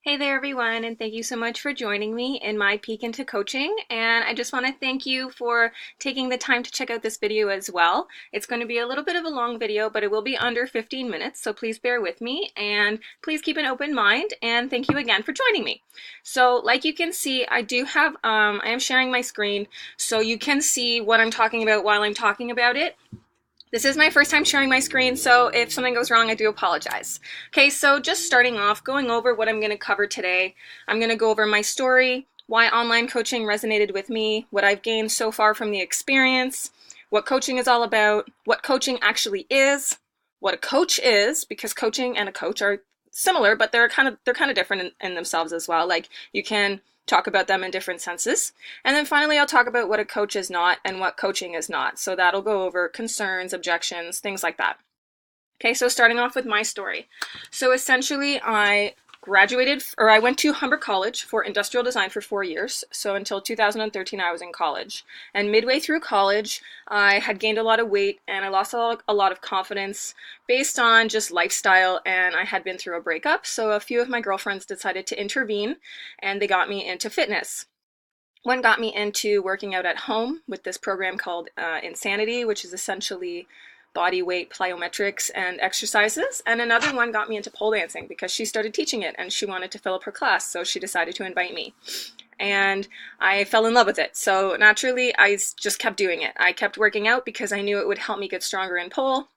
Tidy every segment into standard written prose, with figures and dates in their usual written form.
Hey there, everyone, and thank you so much for joining me in my peek into coaching. And I just want to thank you for taking the time to check out this video as well. It's going to be a little bit of a long video, but it will be under 15 minutes, so please bear with me and please keep an open mind. And thank you again for joining me. So, like you can see, I am sharing my screen so you can see what I'm talking about while I'm talking about it. This is my first time sharing my screen, so if something goes wrong, I do apologize. Okay, so just starting off, going over what I'm going to cover today. I'm going to go over my story, why online coaching resonated with me, what I've gained so far from the experience, what coaching is all about, what coaching actually is, what a coach is, because coaching and a coach are similar, but they're kind of different in themselves as well. Like, you can talk about them in different senses. And then finally, I'll talk about what a coach is not and what coaching is not. So that'll go over concerns, objections, things like that. Okay, so starting off with my story. So essentially, I went to Humber College for industrial design for 4 years. So until 2013, I was in college. And midway through college, I had gained a lot of weight and I lost a lot of confidence based on just lifestyle, and I had been through a breakup. So a few of my girlfriends decided to intervene and they got me into fitness. One got me into working out at home with this program called Insanity, which is essentially body weight plyometrics and exercises. And another one got me into pole dancing because she started teaching it and she wanted to fill up her class, so she decided to invite me. And I fell in love with it. So naturally, I just kept doing it. I kept working out because I knew it would help me get stronger in pole.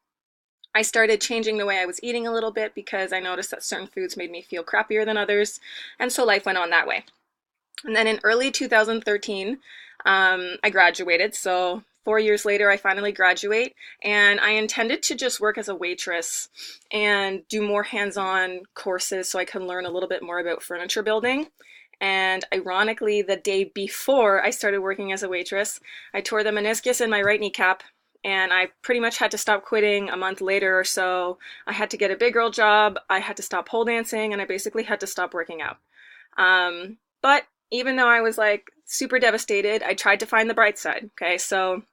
I started changing the way I was eating a little bit because I noticed that certain foods made me feel crappier than others. And so life went on that way. And then in early 2013, I graduated. So 4 years later, I finally graduate, and I intended to just work as a waitress and do more hands-on courses so I could learn a little bit more about furniture building. And ironically, the day before I started working as a waitress, I tore the meniscus in my right kneecap, and I pretty much had to stop quitting a month later or so. I had to get a big girl job, I had to stop pole dancing, and I basically had to stop working out. But even though I was like super devastated, I tried to find the bright side. Okay, so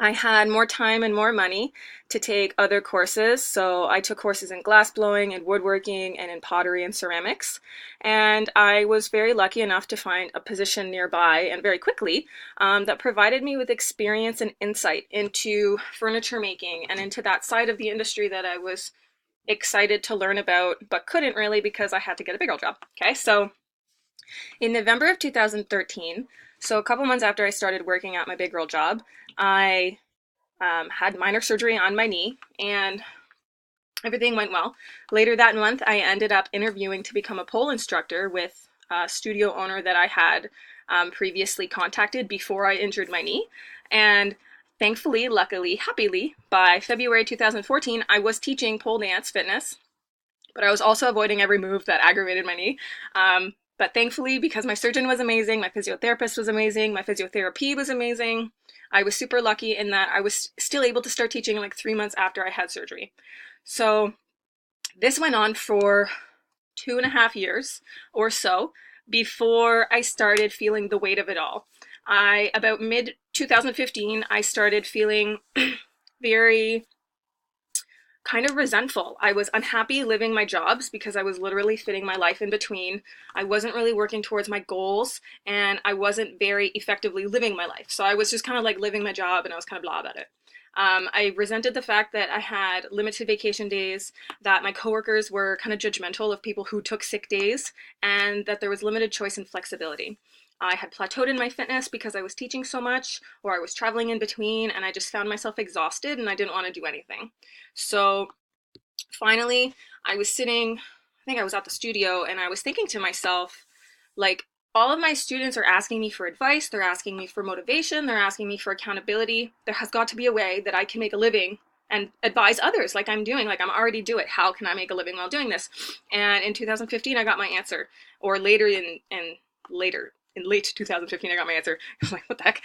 I had more time and more money to take other courses. So I took courses in glass blowing and woodworking and in pottery and ceramics. And I was very lucky enough to find a position nearby and very quickly that provided me with experience and insight into furniture making and into that side of the industry that I was excited to learn about, but couldn't really because I had to get a big old job. Okay, so in November of 2013, so a couple months after I started working at my big girl job, I had minor surgery on my knee and everything went well. Later that month, I ended up interviewing to become a pole instructor with a studio owner that I had previously contacted before I injured my knee. And thankfully, luckily, happily, by February 2014, I was teaching pole dance fitness, but I was also avoiding every move that aggravated my knee. But thankfully, because my surgeon was amazing, my physiotherapist was amazing, my physiotherapy was amazing, I was super lucky in that I was still able to start teaching like 3 months after I had surgery. So this went on for 2.5 years or so before I started feeling the weight of it all. About mid 2015, I started feeling very kind of resentful. I was unhappy living my jobs because I was literally fitting my life in between. I wasn't really working towards my goals and I wasn't very effectively living my life. So I was just kind of like living my job and I was kind of blah about it. I resented the fact that I had limited vacation days, that my coworkers were kind of judgmental of people who took sick days, and that there was limited choice and flexibility. I had plateaued in my fitness because I was teaching so much, or I was traveling in between, and I just found myself exhausted and I didn't want to do anything. So finally, I think I was at the studio, and I was thinking to myself, like, all of my students are asking me for advice, they're asking me for motivation, they're asking me for accountability. There has got to be a way that I can make a living and advise others like I'm doing, like I'm already doing it. How can I make a living while doing this? And in 2015, I got my answer. Or in late 2015, I got my answer. I was like, what the heck?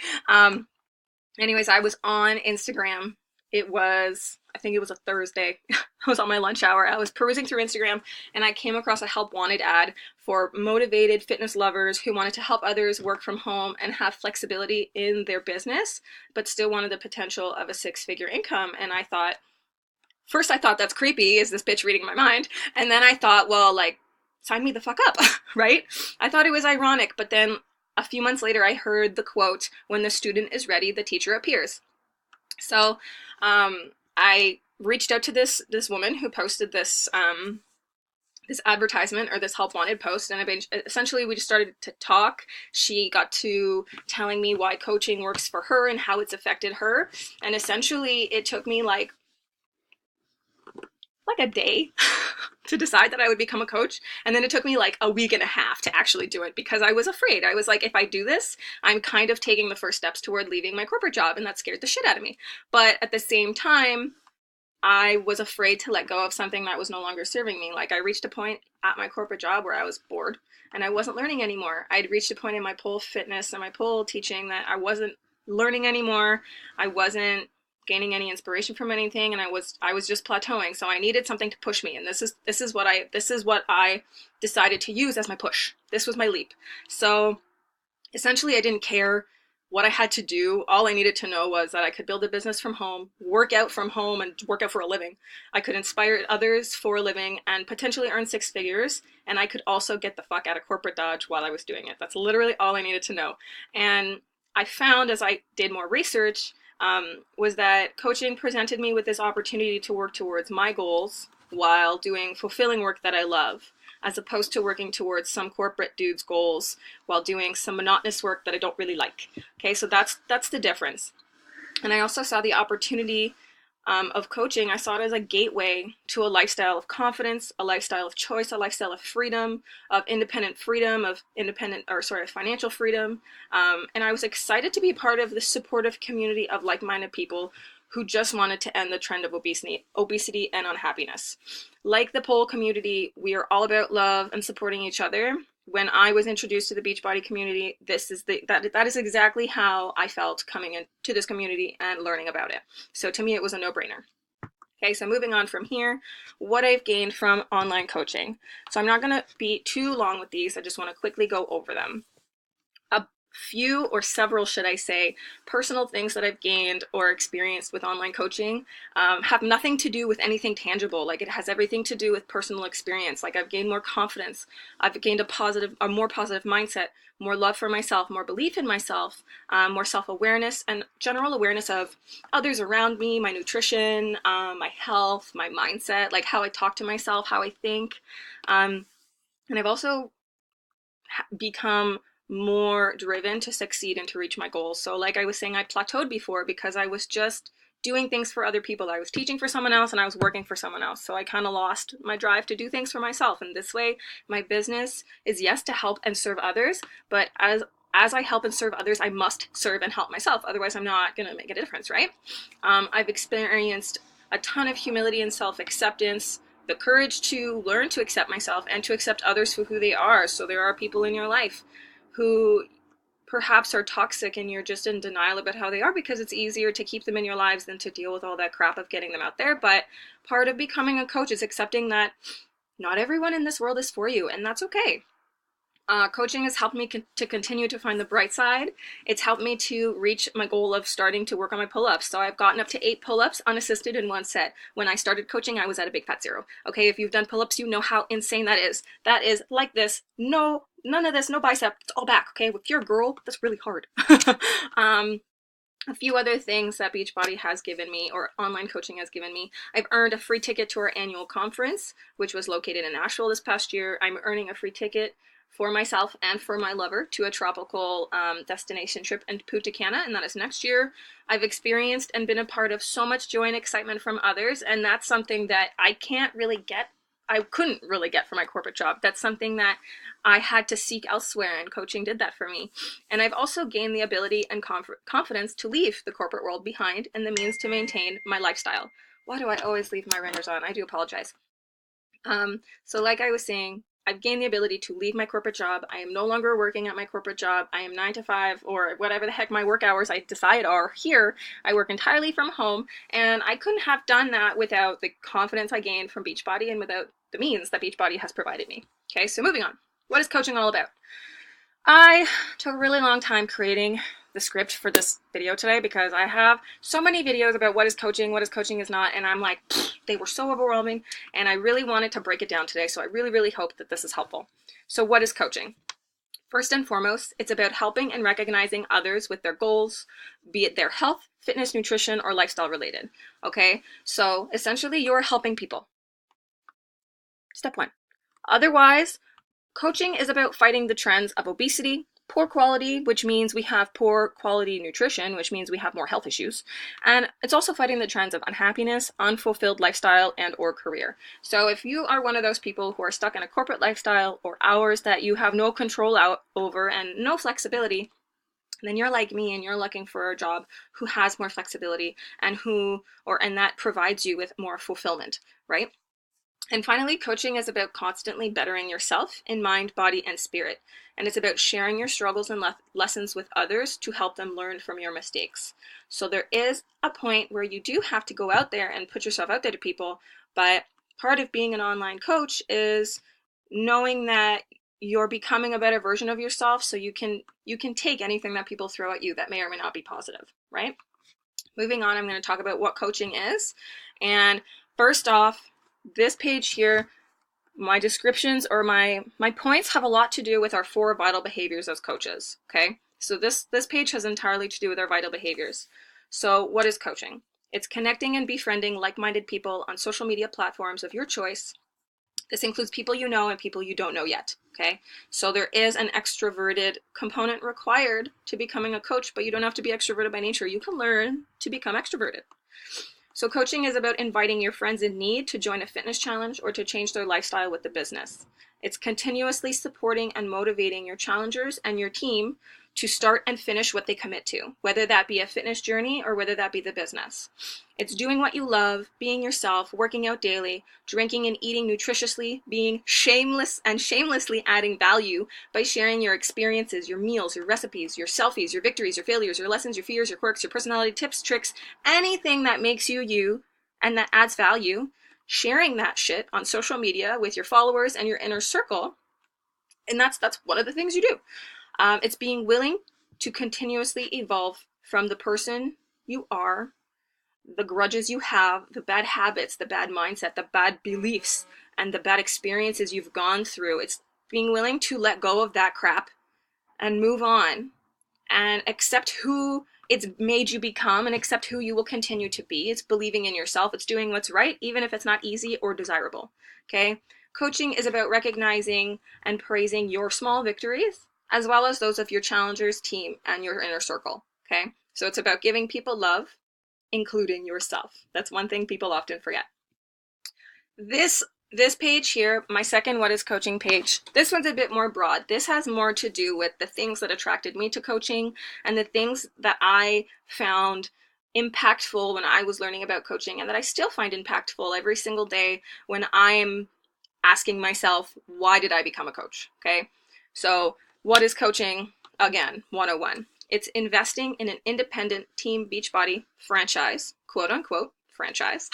Anyways, I was on Instagram. I think it was a Thursday. I was on my lunch hour. I was perusing through Instagram and I came across a help wanted ad for motivated fitness lovers who wanted to help others work from home and have flexibility in their business, but still wanted the potential of a 6-figure income. And first I thought that's creepy. Is this bitch reading my mind? And then I thought, well, like, sign me the fuck up, right? I thought it was ironic, but then a few months later, I heard the quote, "When the student is ready, the teacher appears." So I reached out to this woman who posted this this advertisement or this help wanted post, and essentially we just started to talk. She got to telling me why coaching works for her and how it's affected her, and essentially it took me like a day to decide that I would become a coach, and then it took me like a week and a half to actually do it because I was afraid. I was like, if I do this, I'm kind of taking the first steps toward leaving my corporate job, and that scared the shit out of me. But at the same time, I was afraid to let go of something that was no longer serving me. Like, I reached a point at my corporate job where I was bored and I wasn't learning anymore. I'd reached a point in my pole fitness and my pole teaching that I wasn't learning anymore. I wasn't gaining any inspiration from anything, and I was just plateauing. So I needed something to push me, and this is what I decided to use as my push. This was my leap. So essentially, I didn't care what I had to do. All I needed to know was that I could build a business from home, work out from home, and work out for a living. I could inspire others for a living and potentially earn 6 figures. And I could also get the fuck out of corporate Dodge while I was doing it. That's literally all I needed to know. And I found, as I did more research, was that coaching presented me with this opportunity to work towards my goals while doing fulfilling work that I love, as opposed to working towards some corporate dude's goals while doing some monotonous work that I don't really like. Okay, so that's the difference. And I also saw the opportunity of coaching. I saw it as a gateway to a lifestyle of confidence, a lifestyle of choice, a lifestyle of freedom, of financial freedom. And I was excited to be part of the supportive community of like-minded people who just wanted to end the trend of obesity and unhappiness. Like the pole community, we are all about love and supporting each other. When I was introduced to the Beachbody community, that is exactly how I felt coming into this community and learning about it. So to me, it was a no-brainer. Okay, so moving on from here, what I've gained from online coaching. So I'm not going to be too long with these. I just want to quickly go over them. Few, or several should I say, personal things that I've gained or experienced with online coaching have nothing to do with anything tangible. Like, it has everything to do with personal experience. Like, I've gained more confidence, I've gained a more positive mindset, more love for myself, more belief in myself, more self-awareness, and general awareness of others around me, my nutrition, my health, my mindset, like how I talk to myself, how I think. And I've also become more driven to succeed and to reach my goals. So like I was saying, I plateaued before because I was just doing things for other people. I was teaching for someone else and I was working for someone else. So I kind of lost my drive to do things for myself. And this way, my business is, yes, to help and serve others, but as I help and serve others, I must serve and help myself. Otherwise, I'm not going to make a difference, right? I've experienced a ton of humility and self-acceptance, the courage to learn to accept myself and to accept others for who they are. So there are people in your life who perhaps are toxic and you're just in denial about how they are because it's easier to keep them in your lives than to deal with all that crap of getting them out there. But part of becoming a coach is accepting that not everyone in this world is for you, and that's okay. Coaching has helped me to continue to find the bright side. It's helped me to reach my goal of starting to work on my pull-ups. So I've gotten up to 8 pull-ups unassisted in one set. When I started coaching, I was at a big fat 0. Okay, if you've done pull-ups, you know how insane that is. That is like this. No, none of this, no bicep, it's all back. Okay, if you're a girl, that's really hard. A few other things that Beachbody has given me, or online coaching has given me. I've earned a free ticket to our annual conference, which was located in Nashville this past year. I'm earning a free ticket for myself and for my lover to a tropical destination trip in Punta Cana, and that is next year. I've experienced and been a part of so much joy and excitement from others, and that's something that I couldn't really get from my corporate job. That's something that I had to seek elsewhere, and coaching did that for me. And I've also gained the ability and confidence to leave the corporate world behind and the means to maintain my lifestyle. Why do I always leave my renders on? I do apologize. So like I was saying, I've gained the ability to leave my corporate job. I am no longer working at my corporate job. I am 9 to 5 or whatever the heck my work hours I decide are here. I work entirely from home, and I couldn't have done that without the confidence I gained from Beachbody and without the means that Beachbody has provided me. Okay, so moving on. What is coaching all about? I took a really long time creating the script for this video today because I have so many videos about what is coaching is not, and I'm like, they were so overwhelming, and I really wanted to break it down today, so I really hope that this is helpful. So what is coaching? First and foremost, it's about helping and recognizing others with their goals, be it their health, fitness, nutrition, or lifestyle related. Okay, so essentially you're helping people. Step one. Otherwise, coaching is about fighting the trends of obesity, poor quality, which means we have poor quality nutrition, which means we have more health issues. And it's also fighting the trends of unhappiness, unfulfilled lifestyle, and or career. So if you are one of those people who are stuck in a corporate lifestyle or hours that you have no control over and no flexibility, then you're like me and you're looking for a job who has more flexibility and that provides you with more fulfillment, right? And finally, coaching is about constantly bettering yourself in mind, body, and spirit. And it's about sharing your struggles and lessons with others to help them learn from your mistakes. So there is a point where you do have to go out there and put yourself out there to people, but part of being an online coach is knowing that you're becoming a better version of yourself, so you can take anything that people throw at you that may or may not be positive, right? Moving on, I'm going to talk about what coaching is. And first off, this page here, my descriptions or my points have a lot to do with our 4 vital behaviors as coaches, okay? So this page has entirely to do with our vital behaviors. So what is coaching? It's connecting and befriending like-minded people on social media platforms of your choice. This includes people you know and people you don't know yet, okay? So there is an extroverted component required to becoming a coach, but you don't have to be extroverted by nature. You can learn to become extroverted. So coaching is about inviting your friends in need to join a fitness challenge or to change their lifestyle with the business. It's continuously supporting and motivating your challengers and your team to start and finish what they commit to, whether that be a fitness journey or whether that be the business. It's doing what you love, being yourself, working out daily, drinking and eating nutritiously, being shameless and shamelessly adding value by sharing your experiences, your meals, your recipes, your selfies, your victories, your failures, your lessons, your fears, your quirks, your personality, tips, tricks, anything that makes you you and that adds value, sharing that shit on social media with your followers and your inner circle. And that's one of the things you do. It's being willing to continuously evolve from the person you are, the grudges you have, the bad habits, the bad mindset, the bad beliefs, and the bad experiences you've gone through. It's being willing to let go of that crap and move on and accept who it's made you become and accept who you will continue to be. It's believing in yourself. It's doing what's right, even if it's not easy or desirable, okay? Coaching is about recognizing and praising your small victories, as well as those of your challengers, team, and your inner circle, okay? So it's about giving people love, including yourself. That's one thing people often forget. This page here, my second What is Coaching page, this one's a bit more broad. This has more to do with the things that attracted me to coaching and the things that I found impactful when I was learning about coaching and that I still find impactful every single day when I'm asking myself, why did I become a coach? Okay, so what is coaching? Again, 101. It's investing in an independent team Beachbody franchise, quote unquote, franchise,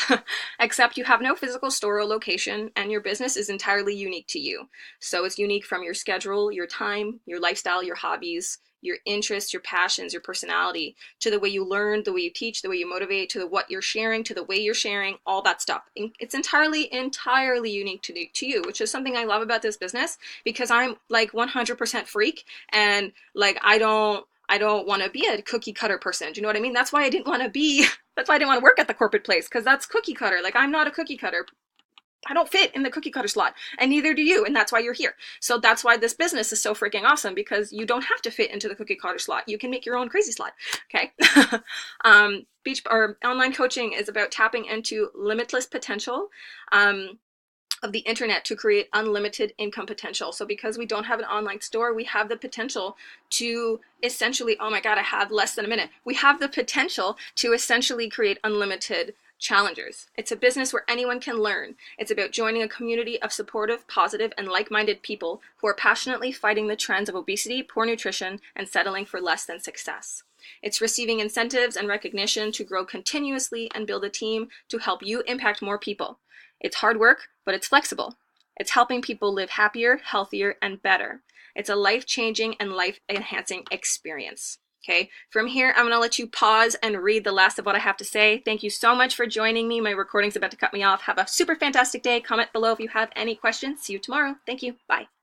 except you have no physical store or location and your business is entirely unique to you. So it's unique from your schedule, your time, your lifestyle, your hobbies, your interests, your passions, your personality, to the way you learn, the way you teach, the way you motivate, to what you're sharing, to the way you're sharing, all that stuff. It's entirely unique to you, which is something I love about this business because I'm like 100% freak and like I don't want to be a cookie cutter person. Do you know what I mean? That's why I didn't want to work at the corporate place, because that's cookie cutter. Like I'm not a cookie cutter. I don't fit in the cookie cutter slot, and neither do you, and that's why you're here. So that's why this business is so freaking awesome, because you don't have to fit into the cookie cutter slot. You can make your own crazy slot, okay? Online coaching is about tapping into limitless potential of the internet to create unlimited income potential. So because we don't have an online store, we have the potential to essentially, oh my God, I have less than a minute. We have the potential to essentially create unlimited challengers. It's a business where anyone can learn. It's about joining a community of supportive, positive, and like-minded people who are passionately fighting the trends of obesity, poor nutrition, and settling for less than success. It's receiving incentives and recognition to grow continuously and build a team to help you impact more people. It's hard work, but it's flexible. It's helping people live happier, healthier, and better. It's a life-changing and life-enhancing experience. Okay, from here, I'm gonna let you pause and read the last of what I have to say. Thank you so much for joining me. My recording's about to cut me off. Have a super fantastic day. Comment below if you have any questions. See you tomorrow. Thank you. Bye.